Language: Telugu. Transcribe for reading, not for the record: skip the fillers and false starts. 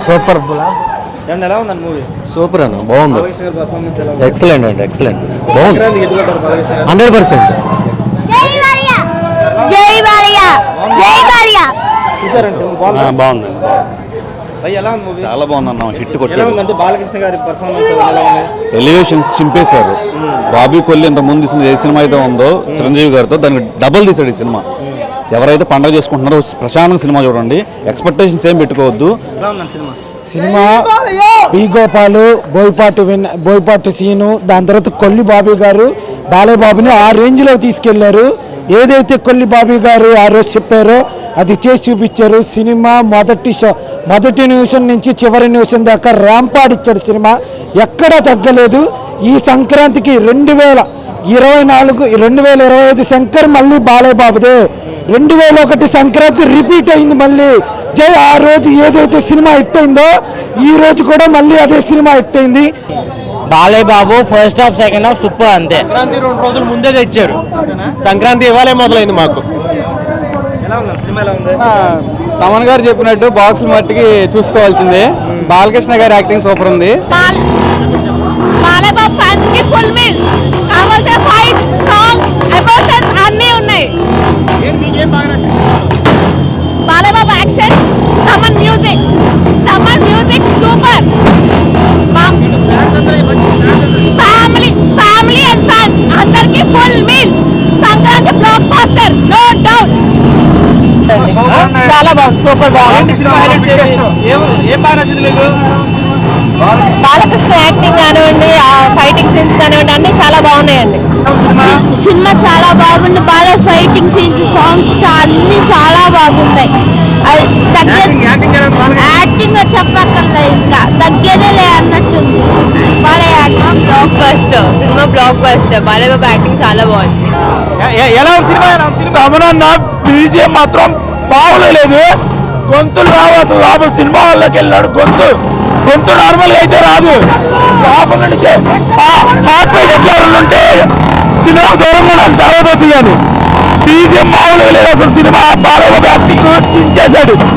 సూపర్ ఎలా ఉందండి మూవీ? సూపర్ అన్న, బాగుంది. ఎక్సలెంట్ అండి, ఎక్సలెంట్, బాగుంది. 100%. బాగుంది, ఎలా ఉంది మూవీ? చాలా బాగుంది అన్న, హిట్ కొట్టారు. ఎలా ఉందంటే బాలకృష్ణ గారి పర్ఫార్మెన్స్ ఎలా ఉంది? ఎలివేషన్స్ చింపేశారు. బాబీ కొల్లి ఇంత ముందు తీసిన ఏ సినిమా అయితే ఉందో చిరంజీవి గారితో దానికి డబుల్ తీసాడు ఈ సినిమా. ఎవరైతే పండగ చేసుకుంటున్నారో ప్రశాంత్ సినిమా చూడండి, ఎక్స్పెక్టేషన్స్ ఏం పెట్టుకోవద్దు. ఎలా ఉందండి cinema? Cinema P Gopal, Boyapati Seenu, దాని తర్వాత కొల్లి బాబీ గారు బాలయ్య బాబుని ఆ రేంజ్లో తీసుకెళ్లారు. ఏదైతే కొల్లి బాబీ గారు ఆ రోజు చెప్పారో అది చేసి చూపించారు. సినిమా మొదటి నిమిషం నుంచి చివరి నిమిషం దాకా ర్యాంపాడిచ్చాడు. సినిమా ఎక్కడా తగ్గలేదు. ఈ సంక్రాంతికి 2025 శంకర్ మళ్ళీ బాలయ్య బాబుదే. 2001 సంక్రాంతి రిపీట్ అయింది మళ్ళీ. జై ఆ రోజు ఏదైతే సినిమా హిట్ అయిందో ఈ రోజు కూడా మళ్ళీ అదే సినిమా హిట్ అయింది. Balayya Babu first half second half super. అంతే, సంక్రాంతి 2 రోజులు ముందే తెచ్చారు. సంక్రాంతి ఇవాళే మొదలైంది మాకు. ఎలా ఉంది సినిమా? ఎలా ఉంది? తమన్ గారు చెప్పినట్టు బాక్స్ మట్టికి చూసుకోవాల్సిందే. బాలకృష్ణ గారి యాక్టింగ్ సూపర్ ఉంది. బాలయ్య బాబు ఫ్యాన్స్ కి ఫుల్ మీల్స్ కావాల్సిన ఫైట్, సాంగ్స్, ఎమోషన్స్ అన్నీ ఉన్నాయి. Balayya Babu action, Thaman music super. Family and fans అందరికి full meals. Sankranti blockbuster, no doubt. చాలా బాగుంది, సూపర్ బాగుంది. బాలకృష్ణ యాక్టింగ్ కానివ్వండి, ఫైటింగ్ సీన్స్ కానివ్వండి, అన్ని చాలా బాగున్నాయండి. సినిమా చాలా బాగుంది. బాలయ్య ఫైటింగ్ సీన్స్, సాంగ్స్ అన్ని చాలా బాగున్నాయి. యాక్టింగ్ చెప్పక్కర్లే, ఇంకా తగ్గేదే లే అన్నట్టుంది. Balayya acting blockbuster, cinema blockbuster. Balayya Babu acting చాలా బాగుంది. ఎలా ఉంది సినిమా? రమణన్న బీజిఎం మాత్రం బాగోలేదు. గొంతులు రావు అసలు. లోపల సినిమా వాళ్ళకి వెళ్ళాడు, గొంతు నార్మల్గా అయితే రాదు. లోపల నుండి హార్ట్ పేషెంట్ ఎవరు ఉంటే సినిమా దూరంగా నాకు తర్వాత అవుతుంది. కానీ బీజిఎం మామూలుగా లేదు అసలు. Cinema Balayya acting చించేశాడు.